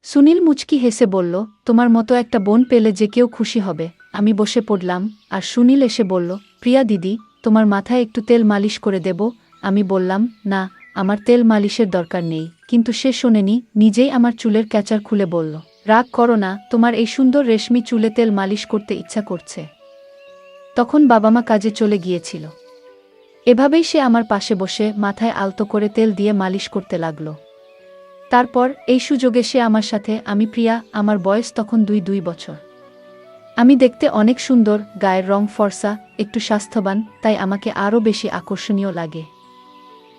সুনীল মুচকি হেসে বলল, তোমার মতো একটা বোন পেলে যে কেউ খুশি হবে। আমি বসে পড়লাম, আর সুনীল এসে বলল, প্রিয়া দিদি, তোমার মাথায় একটু তেল মালিশ করে দেব। আমি বললাম, না, আমার তেল মালিশের দরকার নেই। কিন্তু সে শোনেনি, নিজেই আমার চুলের ক্যাচার খুলে বলল, রাগ করো না, তোমার এই সুন্দর রেশমি চুলে তেল মালিশ করতে ইচ্ছা করছে। তখন বাবা মা কাজে চলে গিয়েছিল। এভাবেই সে আমার পাশে বসে মাথায় আলতো করে তেল দিয়ে মালিশ করতে লাগল। তারপর এই সুযোগে সে আমার সাথে, আমি প্রিয়া, আমার বয়স তখন 2 বছর। আমি দেখতে অনেক সুন্দর, গায়ের রং ফর্সা, একটু স্বাস্থ্যবান, তাই আমাকে আরও বেশি আকর্ষণীয় লাগে।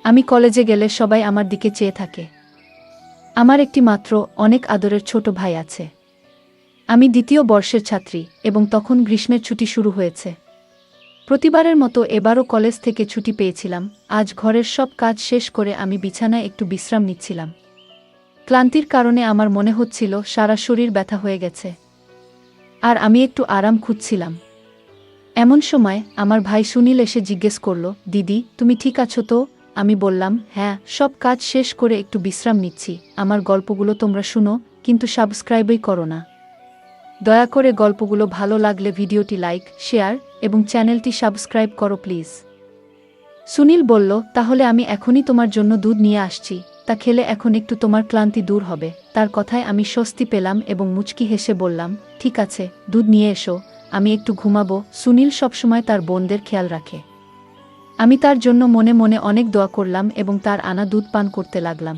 আমি কলেজে গেলে সবাই আমার দিকে চেয়ে থাকে। আমার একটি মাত্র, অনেক আদরের ছোট ভাই আছে। আমি দ্বিতীয় বর্ষের ছাত্রী, এবং তখন গ্রীষ্মের ছুটি শুরু হয়েছে। প্রতিবারের মতো এবারও কলেজ থেকে ছুটি পেয়েছিলাম। আজ ঘরের সব কাজ শেষ করে আমি বিছানায় একটু বিশ্রাম নিচ্ছিলাম। ক্লান্তির কারণে আমার মনে হচ্ছিল সারা শরীর ব্যথা হয়ে গেছে, আর আমি একটু আরাম খুঁজছিলাম। এমন সময় আমার ভাই সুনীল এসে জিজ্ঞেস করল, দিদি, তুমি ঠিক আছো তো? আমি বললাম, হ্যাঁ, সব কাজ শেষ করে একটু বিশ্রাম নিচ্ছি। আমার গল্পগুলো তোমরা শুনো, কিন্তু সাবস্ক্রাইবই করো না। দয়া করে গল্পগুলো ভালো লাগলে ভিডিওটি লাইক, শেয়ার এবং চ্যানেলটি সাবস্ক্রাইব করো প্লিজ। সুনীল বলল, তাহলে আমি এখনই তোমার জন্য দুধ নিয়ে আসছি, তা খেলে এখন একটু তোমার ক্লান্তি দূর হবে। তার কথায় আমি স্বস্তি পেলাম এবং মুচকি হেসে বললাম, ঠিক আছে, দুধ নিয়ে এসো, আমি একটু ঘুমাবো। সুনীল সবসময় তার বোনদের খেয়াল রাখে। আমি তার জন্য মনে মনে অনেক দোয়া করলাম এবং তার আনা দুধ পান করতে লাগলাম।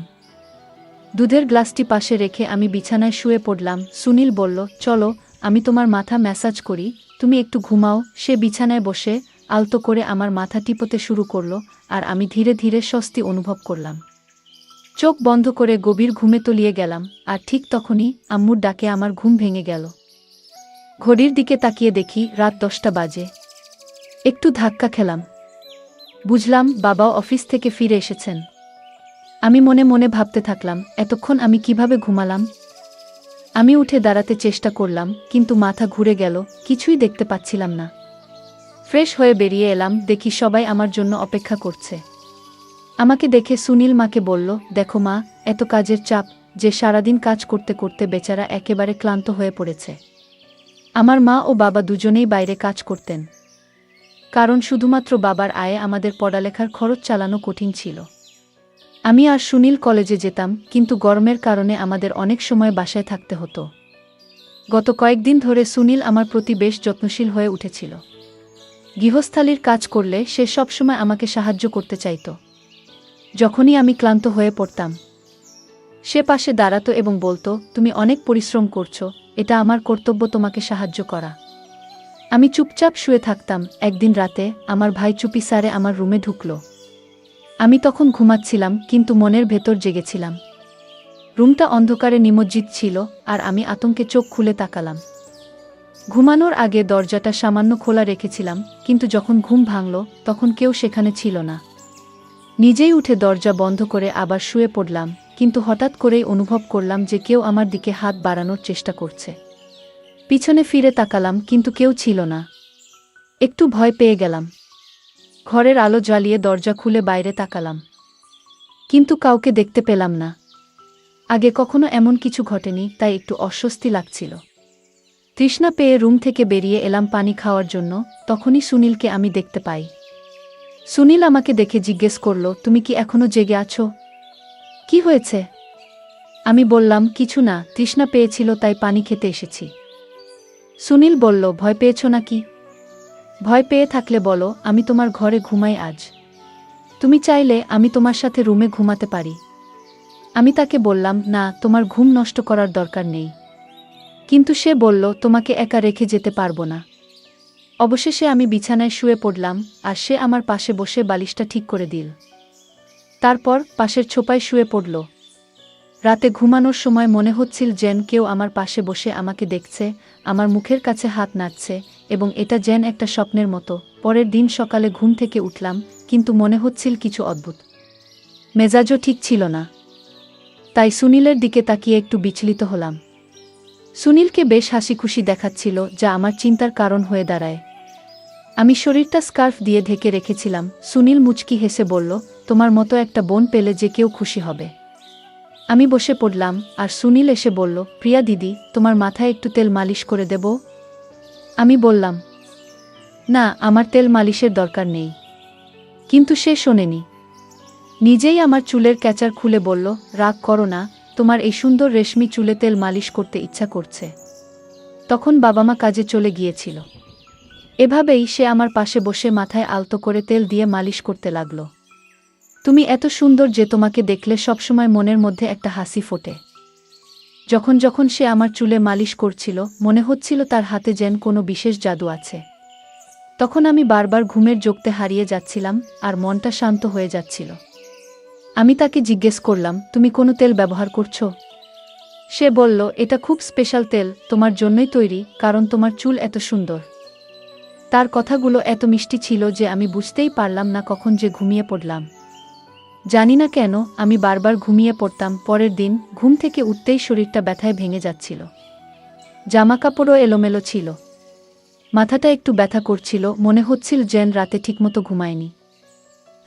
দুধের গ্লাসটি পাশে রেখে আমি বিছানায় শুয়ে পড়লাম। সুনীল বলল, চলো, আমি তোমার মাথা ম্যাসাজ করি, তুমি একটু ঘুমাও। সে বিছানায় বসে আলতো করে আমার মাথা টিপতে শুরু করল, আর আমি ধীরে ধীরে স্বস্তি অনুভব করলাম। চোখ বন্ধ করে গভীর ঘুমে তলিয়ে গেলাম। আর ঠিক তখনই আম্মুর ডাকে আমার ঘুম ভেঙে গেল। ঘড়ির দিকে তাকিয়ে দেখি রাত 10টা বাজে। একটু ধাক্কা খেলাম। বুঝলাম বাবাও অফিস থেকে ফিরে এসেছেন। আমি মনে মনে ভাবতে থাকলাম, এতক্ষণ আমি কিভাবে ঘুমালাম। আমি উঠে দাঁড়াতে চেষ্টা করলাম, কিন্তু মাথা ঘুরে গেল, কিছুই দেখতে পাচ্ছিলাম না। ফ্রেশ হয়ে বেরিয়ে এলাম, দেখি সবাই আমার জন্য অপেক্ষা করছে। আমাকে দেখে সুনীল মাকে বলল, দেখো মা, এত কাজের চাপ যে সারাদিন কাজ করতে করতে বেচারা একেবারে ক্লান্ত হয়ে পড়েছে। আমার মা ও বাবা দুজনেই বাইরে কাজ করতেন, কারণ শুধুমাত্র বাবার আয়ে আমাদের পড়ালেখার খরচ চালানো কঠিন ছিল। আমি আর সুনীল কলেজে যেতাম, কিন্তু গরমের কারণে আমাদের অনেক সময় বাসায় থাকতে হতো। গত কয়েকদিন ধরে সুনীল আমার প্রতি বেশ যত্নশীল হয়ে উঠেছিল। গৃহস্থালির কাজ করলে সে সবসময় আমাকে সাহায্য করতে চাইত। যখনই আমি ক্লান্ত হয়ে পড়তাম, সে পাশে দাঁড়াতো এবং বলতো, তুমি অনেক পরিশ্রম করছো, এটা আমার কর্তব্য তোমাকে সাহায্য করা। আমি চুপচাপ শুয়ে থাকতাম। একদিন রাতে আমার ভাই চুপি সারে আমার রুমে ঢুকল। আমি তখন ঘুমাচ্ছিলাম, কিন্তু মনের ভেতর জেগেছিলাম। রুমটা অন্ধকারে নিমজ্জিত ছিল, আর আমি আতঙ্কে চোখ খুলে তাকালাম। ঘুমানোর আগে দরজাটা সামান্য খোলা রেখেছিলাম, কিন্তু যখন ঘুম ভাঙল তখন কেউ সেখানে ছিল না। নিজেই উঠে দরজা বন্ধ করে আবার শুয়ে পড়লাম, কিন্তু হঠাৎ করেই অনুভব করলাম যে কেউ আমার দিকে হাত বাড়ানোর চেষ্টা করছে। পিছনে ফিরে তাকালাম, কিন্তু কেউ ছিল না। একটু ভয় পেয়ে গেলাম। ঘরের আলো জ্বালিয়ে দরজা খুলে বাইরে তাকালাম, কিন্তু কাউকে দেখতে পেলাম না। আগে কখনো এমন কিছু ঘটেনি, তাই একটু অস্বস্তি লাগছিল। তৃষ্ণা পেয়ে রুম থেকে বেরিয়ে এলাম পানি খাওয়ার জন্য। তখনই সুনীলকে আমি দেখতে পাই। সুনীল আমাকে দেখে জিজ্ঞেস করল, তুমি কি এখনো জেগে আছো? কি হয়েছে? আমি বললাম, কিছু না, তৃষ্ণা পেয়েছিল তাই পানি খেতে এসেছি। সুনীল বলল, ভয় পেয়েছ নাকি? ভয় পেয়ে থাকলে বলো, আমি তোমার ঘরে ঘুমাই আজ। তুমি চাইলে আমি তোমার সাথে রুমে ঘুমাতে পারি। আমি তাকে বললাম, না, তোমার ঘুম নষ্ট করার দরকার নেই। কিন্তু সে বলল, তোমাকে একা রেখে যেতে পারবো না। অবশেষে আমি বিছানায় শুয়ে পড়লাম, আর সে আমার পাশে বসে বালিশটা ঠিক করে দিল। তারপর পাশের ছোপায় শুয়ে পড়ল। রাতে ঘুমানোর সময় মনে হচ্ছিল যেন কেউ আমার পাশে বসে আমাকে দেখছে, আমার মুখের কাছে হাত নাড়ছে, এবং এটা যেন একটা স্বপ্নের মতো। পরের দিন সকালে ঘুম থেকে উঠলাম, কিন্তু মনে হচ্ছিল কিছু অদ্ভুত। মেজাজও ঠিক ছিল না। তাই সুনীলের দিকে তাকিয়ে একটু বিচলিত হলাম। সুনীলকে বেশ হাসি খুশি দেখাচ্ছিল, যা আমার চিন্তার কারণ হয়ে দাঁড়ায়। আমি শরীরটা স্কার্ফ দিয়ে ঢেকে রেখেছিলাম। সুনীল মুচকি হেসে বলল, তোমার মতো একটা বোন পেলে যে কেউ খুশি হবে। আমি বসে পড়লাম আর সুনীল এসে বলল, প্রিয়া দিদি, তোমার মাথায় একটু তেল মালিশ করে দেব? আমি বললাম, না, আমার তেল মালিশের দরকার নেই। কিন্তু সে শোনেনি। নিজেই আমার চুলের ক্যাচার খুলে বলল, রাগ করো না, তোমার এই সুন্দর রেশমি চুলে তেল মালিশ করতে ইচ্ছা করছে। তখন বাবা মা কাজে চলে গিয়েছিল। এভাবেই সে আমার পাশে বসে মাথায় আলতো করে তেল দিয়ে মালিশ করতে লাগল। তুমি এত সুন্দর যে তোমাকে দেখলে সবসময় মনের মধ্যে একটা হাসি ফোটে। যখন যখন সে আমার চুলে মালিশ করছিল, মনে হচ্ছিল তার হাতে যেন কোনো বিশেষ জাদু আছে। তখন আমি বারবার ঘুমের জোগতে হারিয়ে যাচ্ছিলাম আর মনটা শান্ত হয়ে যাচ্ছিল। আমি তাকে জিজ্ঞেস করলাম, তুমি কোনো তেল ব্যবহার করছো? সে বলল, এটা খুব স্পেশাল তেল, তোমার জন্যই তৈরি, কারণ তোমার চুল এত সুন্দর। তার কথাগুলো এত মিষ্টি ছিল যে আমি বুঝতেই পারলাম না কখন যে ঘুমিয়ে পড়লাম। জানি না কেন আমি বারবার ঘুমিয়ে পড়তাম। পরের দিন ঘুম থেকে উঠতেই শরীরটা ব্যথায় ভেঙে যাচ্ছিল। জামাকাপড়ও এলোমেলো ছিল। মাথাটা একটু ব্যথা করছিল, মনে হচ্ছিল যেন রাতে ঠিকমতো ঘুমায়নি।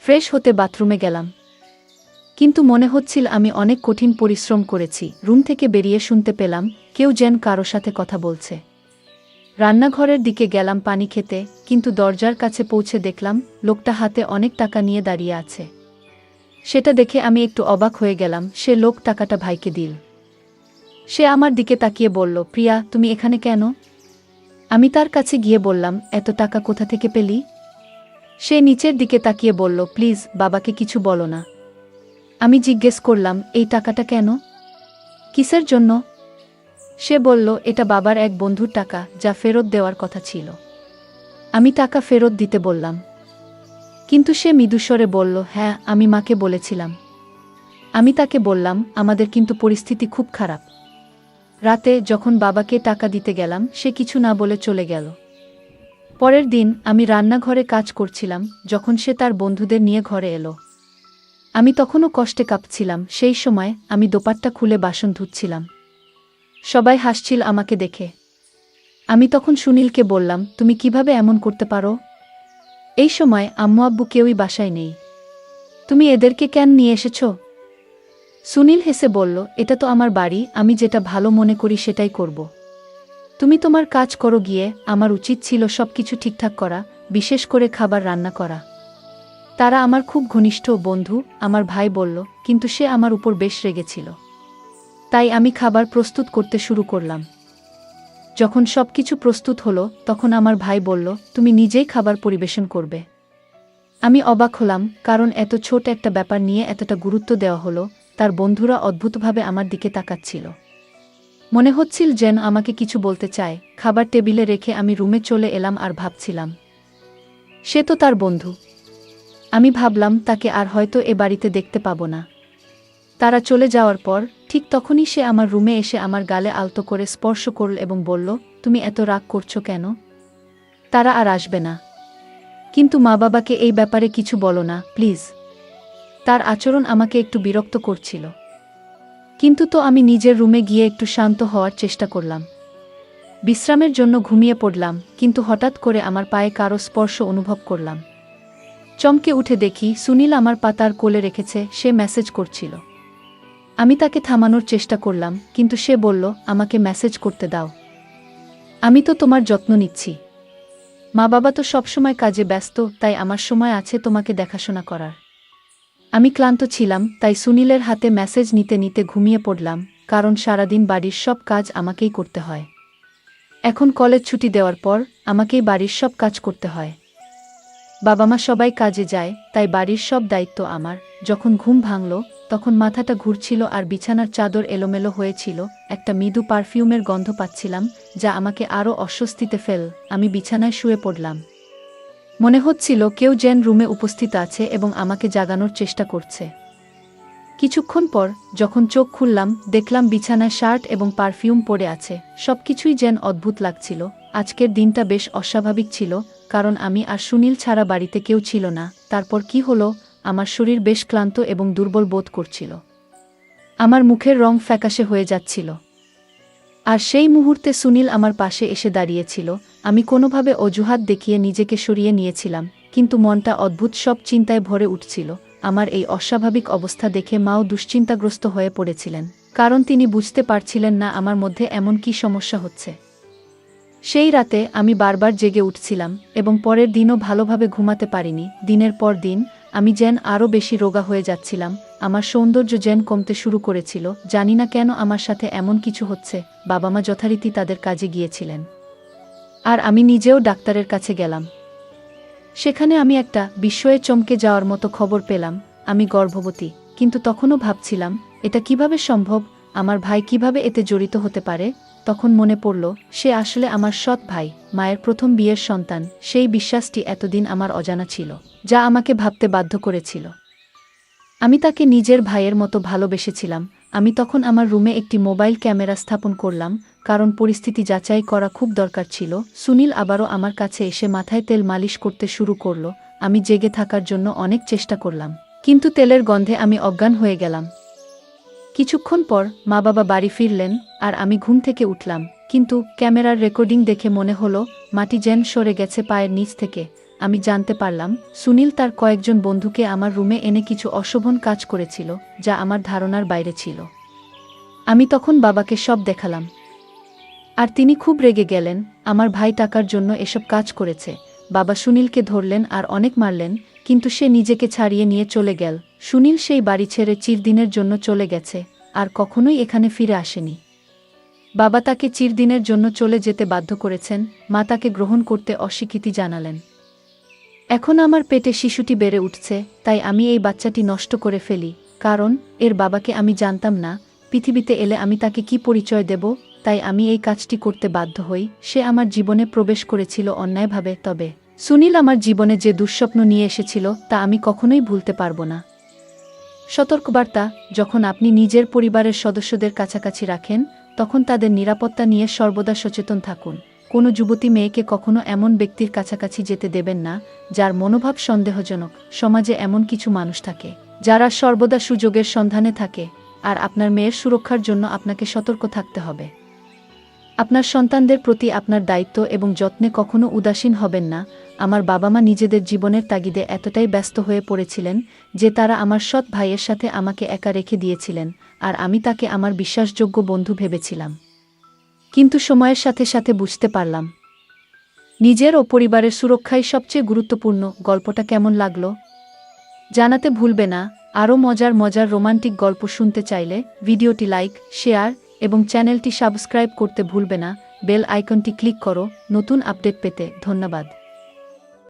ফ্রেশ হতে বাথরুমে গেলাম, কিন্তু মনে হচ্ছিল আমি অনেক কঠিন পরিশ্রম করেছি। রুম থেকে বেরিয়ে শুনতে পেলাম কেউ যেন কারো সাথে কথা বলছে। রান্নাঘরের দিকে গেলাম পানি খেতে, কিন্তু দরজার কাছে পৌঁছে দেখলাম লোকটা হাতে অনেক টাকা নিয়ে দাঁড়িয়ে আছে। সেটা দেখে আমি একটু অবাক হয়ে গেলাম। সে লোক টাকাটা ভাইকে দিল। সে আমার দিকে তাকিয়ে বলল, প্রিয়া, তুমি এখানে কেন? আমি তার কাছে গিয়ে বললাম, এত টাকা কোথা থেকে পেলি? সে নিচের দিকে তাকিয়ে বলল, প্লিজ বাবাকে কিছু বলো না। আমি জিজ্ঞেস করলাম, এই টাকাটা কেন? কিসের জন্য? সে বলল, এটা বাবার এক বন্ধুর টাকা, যা ফেরত দেওয়ার কথা ছিল। আমি টাকা ফেরত দিতে বললাম, কিন্তু সে মৃদুস্বরে বলল, হ্যাঁ, আমি মাকে বলেছিলাম। আমি তাকে বললাম, আমাদের কিন্তু পরিস্থিতি খুব খারাপ। রাতে যখন বাবাকে টাকা দিতে গেলাম, সে কিছু না বলে চলে গেল। পরের দিন আমি রান্নাঘরে কাজ করছিলাম যখন সে তার বন্ধুদের নিয়ে ঘরে এলো। আমি তখনও কষ্টে কাঁপছিলাম। সেই সময় আমি দোপাট্টা খুলে বাসন ধুচ্ছিলাম। সবাই হাসছিল আমাকে দেখে। আমি তখন সুনীলকে বললাম, তুমি কিভাবে এমন করতে পারো? এই সময় আম্মু আব্বু কেউই বাসায় নেই। তুমি এদেরকে কেন নিয়ে এসেছ? সুনীল হেসে বলল, এটা তো আমার বাড়ি, আমি যেটা ভালো মনে করি সেটাই করব। তুমি তোমার কাজ করো গিয়ে, আমার উচিত ছিল সবকিছু ঠিকঠাক করা, বিশেষ করে খাবার রান্না করা। তারা আমার খুব ঘনিষ্ঠ বন্ধু, আমার ভাই বলল, কিন্তু সে আমার উপর বেশ রেগেছিল। তাই আমি খাবার প্রস্তুত করতে শুরু করলাম। যখন সবকিছু প্রস্তুত হলো, তখন আমার ভাই বলল, তুমি নিজেই খাবার পরিবেশন করবে। আমি অবাক হলাম, কারণ এত ছোট একটা ব্যাপার নিয়ে এতটা গুরুত্ব দেওয়া হলো। তার বন্ধুরা অদ্ভুতভাবে আমার দিকে তাকাচ্ছিল। মনে হচ্ছিল যেন আমাকে কিছু বলতে চায়। খাবার টেবিলে রেখে আমি রুমে চলে এলাম আর ভাবছিলাম, সে তো তার বন্ধু। আমি ভাবলাম তাকে আর হয়তো এ বাড়িতে দেখতে পাবো না। তারা চলে যাওয়ার পর ঠিক তখনই সে আমার রুমে এসে আমার গালে আলতো করে স্পর্শ করল এবং বলল, তুমি এত রাগ করছো কেন? তারা আর আসবে না। কিন্তু মা বাবাকে এই ব্যাপারে কিছু বলো না, প্লিজ। তার আচরণ আমাকে একটু বিরক্ত করছিল। কিন্তু তো আমি নিজের রুমে গিয়ে একটু শান্ত হওয়ার চেষ্টা করলাম। বিশ্রামের জন্য ঘুমিয়ে পড়লাম, কিন্তু হঠাৎ করে আমার পায়ে কারো স্পর্শ অনুভব করলাম। চমকে উঠে দেখি সুনীল আমার পাতার কোলে রেখেছে। সে মেসেজ করছিল। আমি তাকে থামানোর চেষ্টা করলাম, কিন্তু সে বলল, আমাকে মেসেজ করতে দাও। আমি তো তোমার যত্ন নিচ্ছি। মা বাবা তো সবসময় কাজে ব্যস্ত, তাই আমার সময় আছে তোমাকে দেখাশোনা করার। আমি ক্লান্ত ছিলাম, তাই সুনীলের হাতে মেসেজ নিতে নিতে ঘুমিয়ে পড়লাম, কারণ সারাদিন বাড়ির সব কাজ আমাকেই করতে হয়। এখন কলেজ ছুটি দেওয়ার পর আমাকেই বাড়ির সব কাজ করতে হয়। বাবা মা সবাই কাজে যায়, তাই বাড়ির সব দায়িত্ব আমার। যখন ঘুম ভাঙল, তখন মাথাটা ঘুরছিল আর বিছানার চাদর এলোমেলো হয়েছিল। একটা মৃদু পারফিউমের গন্ধ পাচ্ছিলাম, যা আমাকে আরও অস্বস্তিতে ফেল। আমি বিছানায় শুয়ে পড়লাম। মনে হচ্ছিল কেউ যেন রুমে উপস্থিত আছে এবং আমাকে জাগানোর চেষ্টা করছে। কিছুক্ষণ পর যখন চোখ খুললাম, দেখলাম বিছানায় শার্ট এবং পারফিউম পড়ে আছে। সবকিছুই যেন অদ্ভুত লাগছিল। আজকের দিনটা বেশ অস্বাভাবিক ছিল, কারণ আমি আর সুনীল ছাড়া বাড়িতে কেউ ছিল না। তারপর কি হলো? আমার শরীর বেশ ক্লান্ত এবং দুর্বল বোধ করছিল। আমার মুখের রং ফ্যাকাশে হয়ে যাচ্ছিল। আর সেই মুহূর্তে সুনীল আমার পাশে এসে দাঁড়িয়েছিল। আমি কোনোভাবে অজুহাত দেখিয়ে নিজেকে সরিয়ে নিয়েছিলাম, কিন্তু মনটা অদ্ভুত সব চিন্তায় ভরে উঠছিল। আমার এই অস্বাভাবিক অবস্থা দেখে মাও দুশ্চিন্তাগ্রস্ত হয়ে পড়েছিলেন, কারণ তিনি বুঝতে পারছিলেন না আমার মধ্যে এমন কী সমস্যা হচ্ছে। সেই রাতে আমি বারবার জেগে উঠছিলাম এবং পরের দিনও ভালোভাবে ঘুমাতে পারিনি। দিনের পর দিন আমি যেন আরও বেশি রোগা হয়ে যাচ্ছিলাম, আমার সৌন্দর্য যেন কমতে শুরু করেছিল। জানি না কেন আমার সাথে এমন কিছু হচ্ছে। বাবা মা যথারীতি তাদের কাজে গিয়েছিলেন, আর আমি নিজেও ডাক্তারের কাছে গেলাম। সেখানে আমি একটা বিস্ময়ে চমকে যাওয়ার মতো খবর পেলাম, আমি গর্ভবতী। কিন্তু তখনও ভাবছিলাম, এটা কিভাবে সম্ভব, আমার ভাই কিভাবে এতে জড়িত হতে পারে। তখন মনে পড়ল, সে আসলে আমার সৎ ভাই, মায়ের প্রথম বিয়ের সন্তান। সেই বিশ্বাসটি এতদিন আমার অজানা ছিল, যা আমাকে ভাবতে বাধ্য করেছিল আমি তাকে নিজের ভাইয়ের মতো ভালোবেসেছিলাম। আমি তখন আমার রুমে একটি মোবাইল ক্যামেরা স্থাপন করলাম, কারণ পরিস্থিতি যাচাই করা খুব দরকার ছিল। সুনীল আবারও আমার কাছে এসে মাথায় তেল মালিশ করতে শুরু করল। আমি জেগে থাকার জন্য অনেক চেষ্টা করলাম, কিন্তু তেলের গন্ধে আমি অজ্ঞান হয়ে গেলাম। কিছুক্ষণ পর মা বাবা বাড়ি ফিরলেন, আর আমি ঘুম থেকে উঠলাম। কিন্তু ক্যামেরার রেকর্ডিং দেখে মনে হলো মাটি যেন সরে গেছে পায়ের নিচ থেকে। আমি জানতে পারলাম সুনীল তার কয়েকজন বন্ধুকে আমার রুমে এনে কিছু অশোভন কাজ করেছিল, যা আমার ধারণার বাইরে ছিল। আমি তখন বাবাকে সব দেখালাম, আর তিনি খুব রেগে গেলেন। আমার ভাই টাকার জন্য এসব কাজ করেছে। বাবা সুনীলকে ধরলেন আর অনেক মারলেন, কিন্তু সে নিজেকে ছাড়িয়ে নিয়ে চলে গেল। সুনীল সেই বাড়ি ছেড়ে চিরদিনের জন্য চলে গেছে, আর কখনোই এখানে ফিরে আসেনি। বাবা তাকে চিরদিনের জন্য চলে যেতে বাধ্য করেছেন, মা তাকে গ্রহণ করতে অস্বীকৃতি জানালেন। এখন আমার পেটে শিশুটি বেড়ে উঠছে, তাই আমি এই বাচ্চাটি নষ্ট করে ফেলি, কারণ এর বাবাকে আমি জানতাম না। পৃথিবীতে এলে আমি তাকে কি পরিচয় দেব? তাই আমি এই কাজটি করতে বাধ্য হই। সে আমার জীবনে প্রবেশ করেছিল অন্যায়ভাবে, তবে সুনীল আমার জীবনে যে দুঃস্বপ্ন নিয়ে এসেছিল তা আমি কখনোই ভুলতে পারব না। সতর্কবার্তা: যখন আপনি নিজের পরিবারের সদস্যদের কাছাকাছি রাখেন, তখন তাদের নিরাপত্তা নিয়ে সর্বদা সচেতন থাকুন। কোনো যুবতী মেয়েকে কখনো এমন ব্যক্তির কাছাকাছি যেতে দেবেন না, যার মনোভাব সন্দেহজনক। সমাজে এমন কিছু মানুষ থাকে, যারা সর্বদা সুযোগের সন্ধানে থাকে, আর আপনার মেয়ের সুরক্ষার জন্য আপনাকে সতর্ক থাকতে হবে। আপনার সন্তানদের প্রতি আপনার দায়িত্ব এবং যত্নে কখনো উদাসীন হবেন না। আমার বাবা মা নিজেদের জীবনের তাগিদে এতটাই ব্যস্ত হয়ে পড়েছিলেন যে তারা আমার সৎ ভাইয়ের সাথে আমাকে একা রেখে দিয়েছিলেন, আর আমি তাকে আমার বিশ্বাসযোগ্য বন্ধু ভেবেছিলাম। কিন্তু সময়ের সাথে সাথে বুঝতে পারলাম, নিজের ও পরিবারের সুরক্ষাই সবচেয়ে গুরুত্বপূর্ণ। গল্পটা কেমন লাগলো জানাতে ভুলবে না। আরও মজার মজার রোমান্টিক গল্প শুনতে চাইলে ভিডিওটি লাইক, শেয়ার এবং চ্যানেলটি সাবস্ক্রাইব করতে ভুলবে না। বেল আইকনটি ক্লিক করো নতুন আপডেট পেতে। ধন্যবাদ।